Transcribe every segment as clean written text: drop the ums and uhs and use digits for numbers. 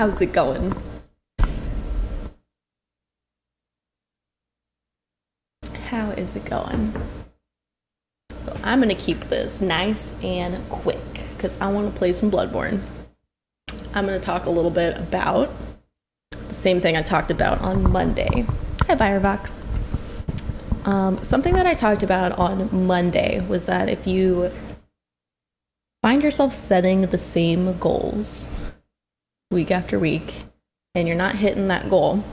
How's it going? How is it going? Well, I'm gonna keep this nice and quick because I want to play some Bloodborne. I'm gonna talk a little bit about the same thing I talked about on Monday. Hi, Firebox. Something that I talked about on Monday was that if you find yourself setting the same goals week after week, and you're not hitting that goal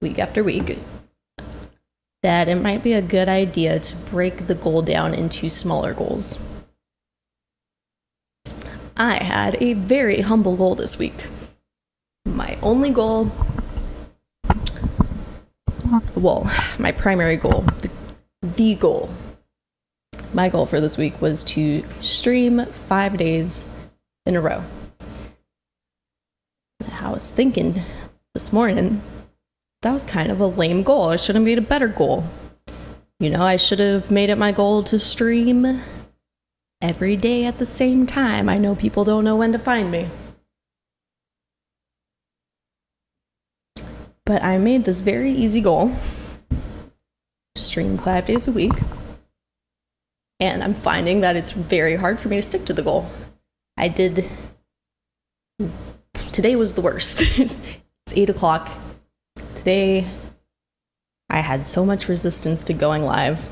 week after week, that it might be a good idea to break the goal down into smaller goals. I had a very humble goal this week. My only goal, well, my primary goal, the goal, my goal for this week was to stream 5 days in a row. I was thinking this morning, that was kind of a lame goal. I should have made a better goal. You know, I should have made it my goal to stream every day at the same time. I know people don't know when to find me. But I made this very easy goal. Stream 5 days a week. And I'm finding that it's very hard for me to stick to the goal. Today was the worst. It's 8 o'clock. Today, I had so much resistance to going live.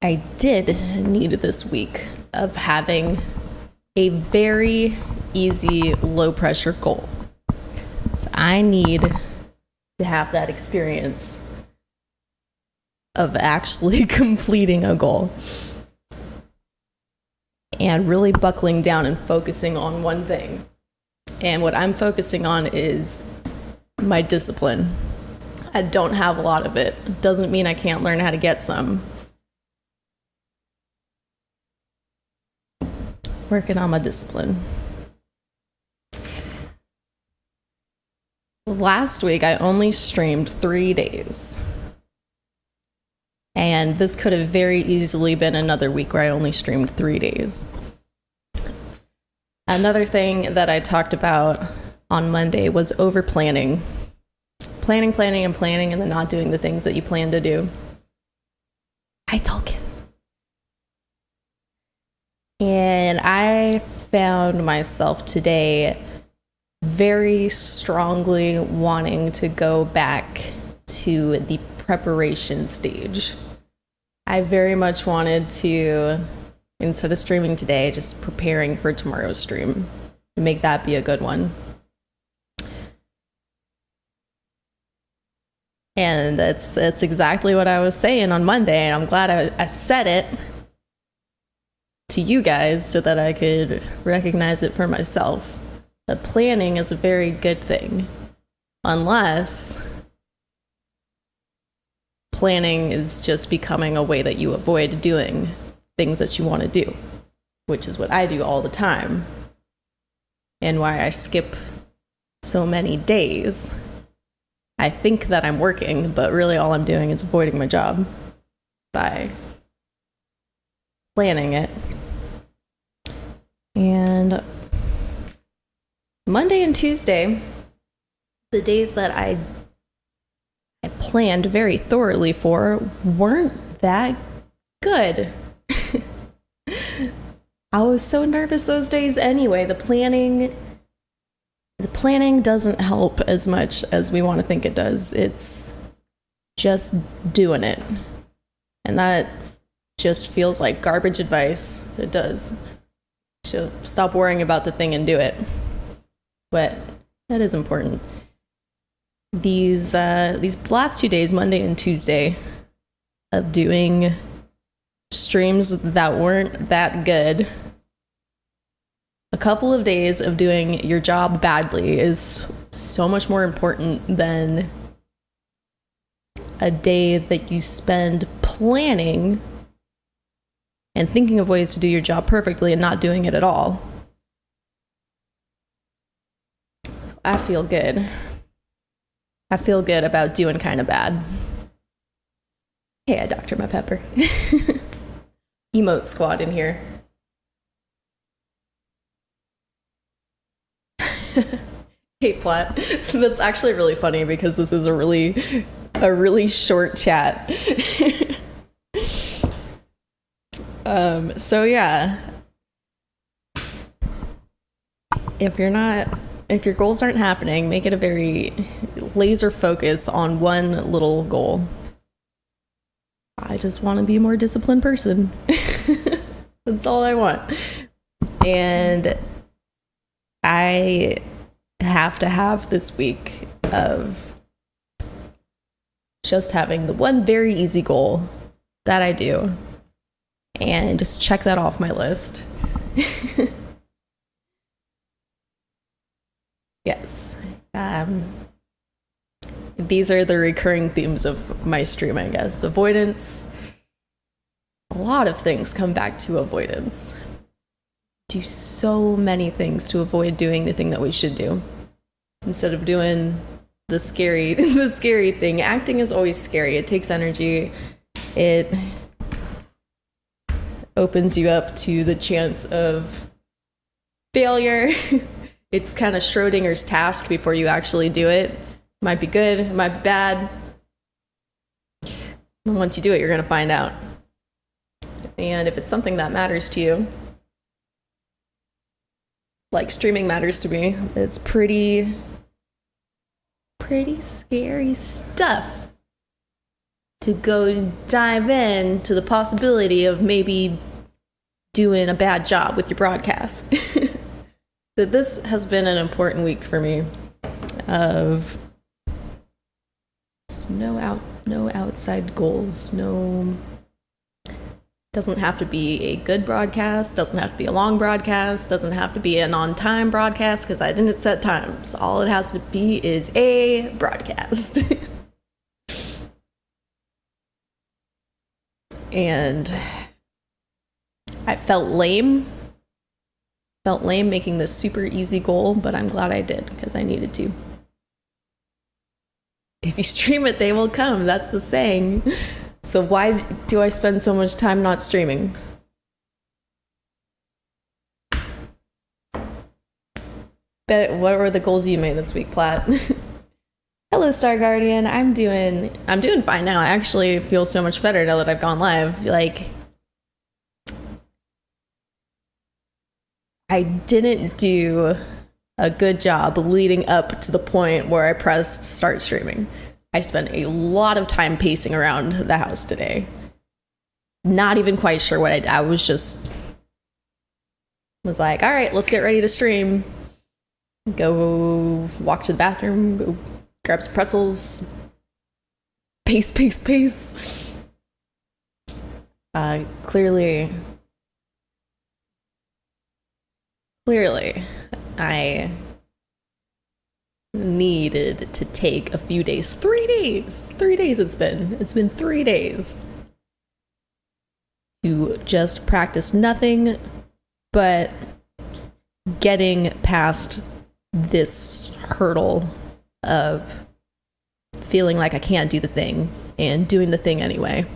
I did need this week of having a very easy, low-pressure goal. So I need to have that experience of actually completing a goal and really buckling down and focusing on one thing. And what I'm focusing on is my discipline. I don't have a lot of it. Doesn't mean I can't learn how to get some. Working on my discipline. Last week, I only streamed 3 days. And this could have very easily been another week where I only streamed 3 days. Another thing that I talked about on Monday was over-planning. Planning, and then not doing the things that you plan to do. Hi, Tolkien. And I found myself today very strongly wanting to go back to the preparation stage. I very much wanted to, instead of streaming today, just preparing for tomorrow's stream. Make that be a good one. And that's exactly what I was saying on Monday, and I'm glad I said it to you guys so that I could recognize it for myself. That planning is a very good thing, unless planning is just becoming a way that you avoid doing things that you want to do, which is what I do all the time, and why I skip so many days. I think that I'm working, but really all I'm doing is avoiding my job by planning it. And Monday and Tuesday, the days that I planned very thoroughly for, weren't that good. I was so nervous those days anyway. The planning doesn't help as much as we want to think it does. It's just doing it. And that just feels like garbage advice. It does. So stop worrying about the thing and do it. But that is important. These last 2 days, Monday and Tuesday, of doing streams that weren't that good, a couple of days of doing your job badly is so much more important than a day that you spend planning and thinking of ways to do your job perfectly and not doing it at all. So I feel good. I feel good about doing kind of bad. Hey, I Dr. My Pepper. Emote squad in here. Hey, Platt. That's actually really funny because this is a really short chat. So yeah, if your goals aren't happening, make it a very laser focus on one little goal. I just want to be a more disciplined person. That's all I want. And I have to have this week of just having the one very easy goal that I do and just check that off my list. Yes. These are the recurring themes of my stream, I guess. Avoidance. A lot of things come back to avoidance. Do so many things to avoid doing the thing that we should do. Instead of doing the scary thing. Acting is always scary. It takes energy. It opens you up to the chance of failure. It's kind of Schrodinger's task before you actually do it. It might be good, it might be bad. And once you do it, you're going to find out. And if it's something that matters to you, like streaming matters to me, it's pretty scary stuff to go dive in to the possibility of maybe doing a bad job with your broadcast. So this has been an important week for me of no outside goals, doesn't have to be a good broadcast, doesn't have to be a long broadcast, doesn't have to be an on-time broadcast because I didn't set times. All it has to be is a broadcast. And I felt lame making this super easy goal, but I'm glad I did because I needed to. If you stream it, they will come. That's the saying. So why do I spend so much time not streaming? But what were the goals you made this week, Platt? Hello, Star Guardian. I'm doing fine now. I actually feel so much better now that I've gone live. Like, I didn't do a good job leading up to the point where I pressed start streaming. I spent a lot of time pacing around the house today. Not even quite sure what I did. I was like, all right, let's get ready to stream. Go walk to the bathroom, go grab some pretzels. Pace. Clearly, I needed to take a few days. 3 days. 3 days it's been. It's been 3 days to just practice nothing but getting past this hurdle of feeling like I can't do the thing and doing the thing anyway.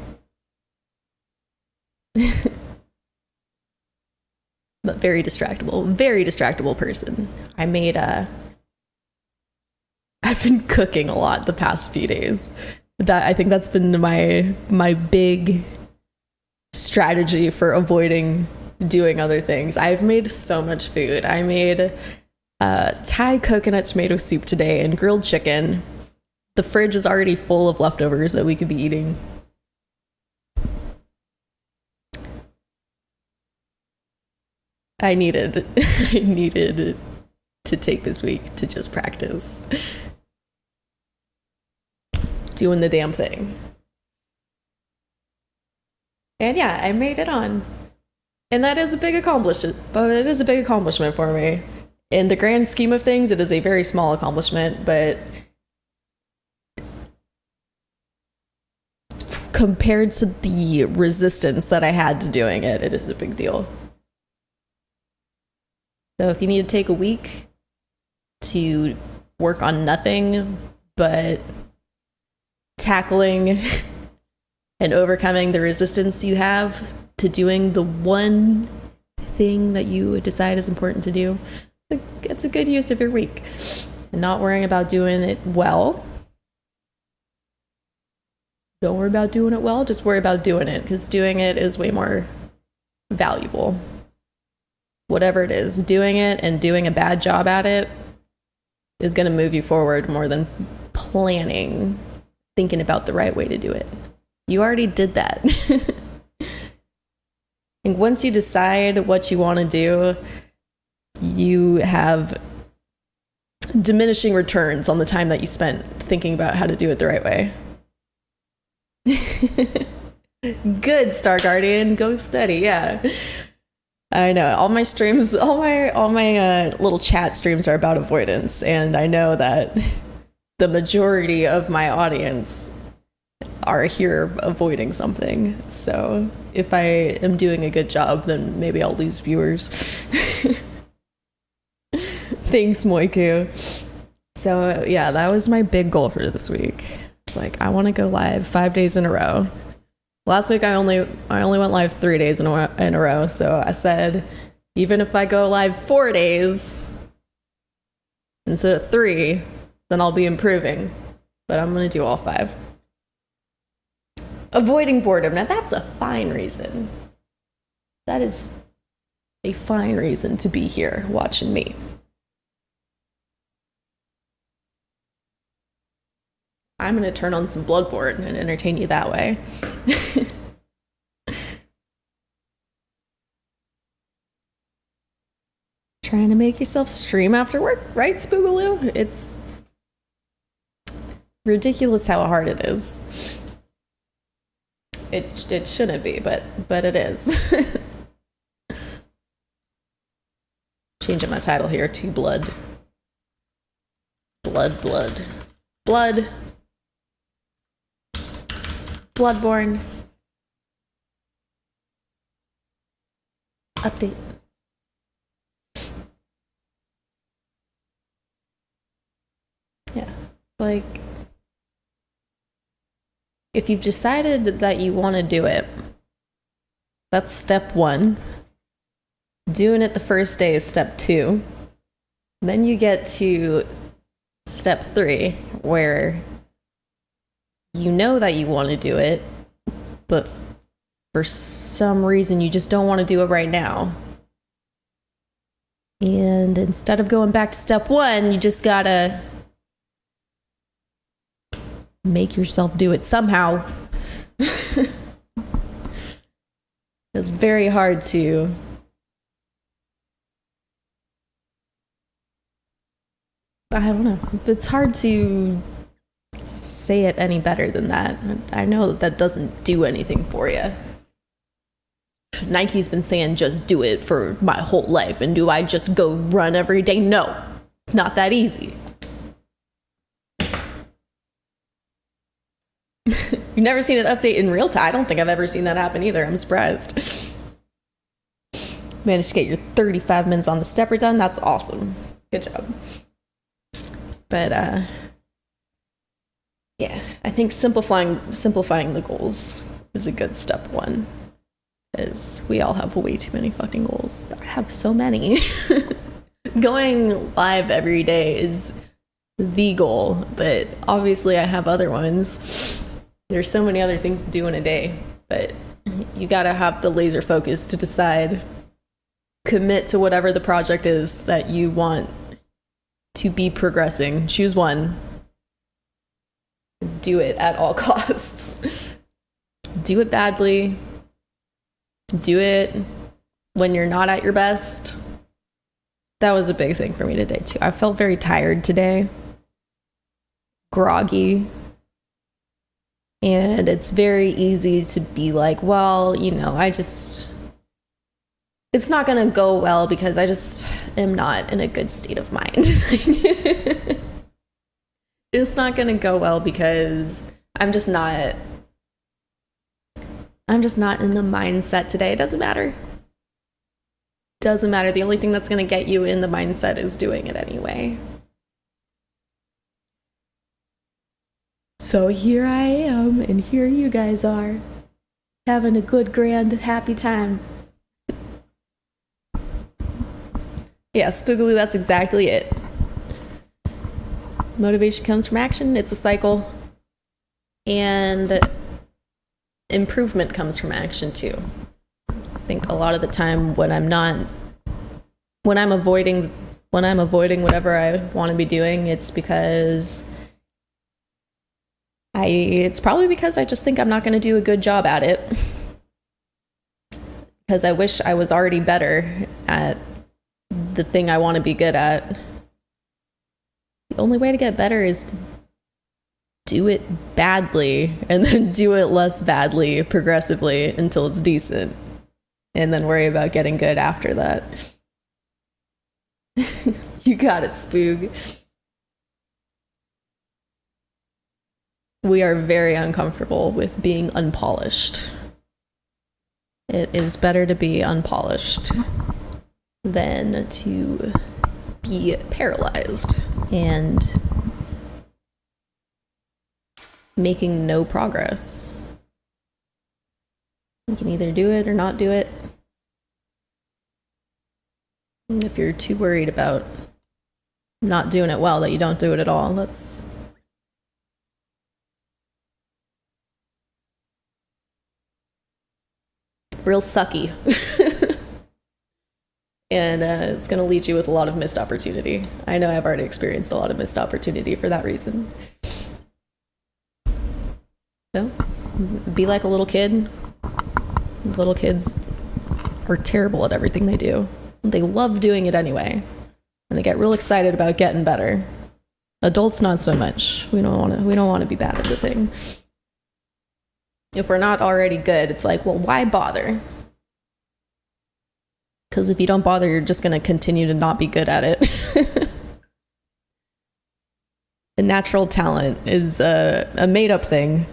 But very distractible person. I've been cooking a lot the past few days. I think that's been my big strategy for avoiding doing other things. I've made so much food. I made Thai coconut tomato soup today and grilled chicken. The fridge is already full of leftovers that we could be eating. I needed to take this week to just practice doing the damn thing. And yeah, I made it on. And that is a big accomplishment, but it is a big accomplishment for me. In the grand scheme of things, it is a very small accomplishment, but compared to the resistance that I had to doing it, it is a big deal. So if you need to take a week to work on nothing but tackling and overcoming the resistance you have to doing the one thing that you decide is important to do, it's a good use of your week. And not worrying about doing it well. Don't worry about doing it well, just worry about doing it, because doing it is way more valuable. Whatever it is, doing it and doing a bad job at it is going to move you forward more than planning, thinking about the right way to do it. You already did that. And once you decide what you want to do, you have diminishing returns on the time that you spent thinking about how to do it the right way. Good, Star Guardian, go steady. Yeah, I know. All my streams, all my little chat streams are about avoidance, and I know that the majority of my audience are here avoiding something. So if I am doing a good job, then maybe I'll lose viewers. Thanks, Moiku. So yeah, that was my big goal for this week. It's like, I want to go live 5 days in a row. Last week I only went live 3 days in a row. So I said, even if I go live 4 days instead of 3, then I'll be improving. But I'm going to do all 5. Avoiding boredom. Now that's a fine reason. That is a fine reason to be here watching me. I'm going to turn on some Bloodborne and entertain you that way. Trying to make yourself stream after work, right, Spoogaloo? It's ridiculous how hard it is. It shouldn't be, but it is. Changing my title here to Blood. Bloodborne. Update. Yeah, like, if you've decided that you want to do it, that's step 1. Doing it the first day is step 2. Then you get to step 3, where you know that you want to do it, but for some reason you just don't want to do it right now. And instead of going back to step 1, you just gotta make yourself do it somehow. It's very hard to I don't know. It's hard to say it any better than that. I know that doesn't do anything for you. Nike's been saying just do it for my whole life, and do I just go run every day? No, it's not that easy. You've never seen an update in real time? I don't think I've ever seen that happen either. I'm surprised. Managed to get your 35 minutes on the stepper done. That's awesome. Good job. But yeah, I think simplifying the goals is a good step 1, because we all have way too many fucking goals. I have so many. Going live every day is the goal, but obviously I have other ones. There's so many other things to do in a day, but you gotta have the laser focus to decide, commit to whatever the project is that you want to be progressing. Choose one. Do it at all costs. Do it badly. Do it when you're not at your best. That was a big thing for me today too. I felt very tired today. Groggy. And it's very easy to be like, well, you know, it's not going to go well because I just am not in a good state of mind. It's not going to go well because I'm just not in the mindset today. It doesn't matter. Doesn't matter. The only thing that's going to get you in the mindset is doing it anyway. So here I am, and here you guys are, having a good, grand, happy time. Yeah, spookily, that's exactly it. Motivation comes from action. It's a cycle. And improvement comes from action too. I think a lot of the time when I'm avoiding whatever I want to be doing, it's probably because I just think I'm not going to do a good job at it. Because I wish I was already better at the thing I want to be good at. The only way to get better is to do it badly and then do it less badly progressively until it's decent. And then worry about getting good after that. You got it, Spoog. We are very uncomfortable with being unpolished. It is better to be unpolished than to be paralyzed and making no progress. You can either do it or not do it. And if you're too worried about not doing it well that you don't do it at all, that's real sucky. And it's going to lead you with a lot of missed opportunity. I know I've already experienced a lot of missed opportunity for that reason. So, be like a little kid. Little kids are terrible at everything they do. They love doing it anyway. And they get real excited about getting better. Adults, not so much. We don't want to be bad at the thing. If we're not already good, it's like, well, why bother? Because if you don't bother, you're just going to continue to not be good at it. The natural talent is a made-up thing.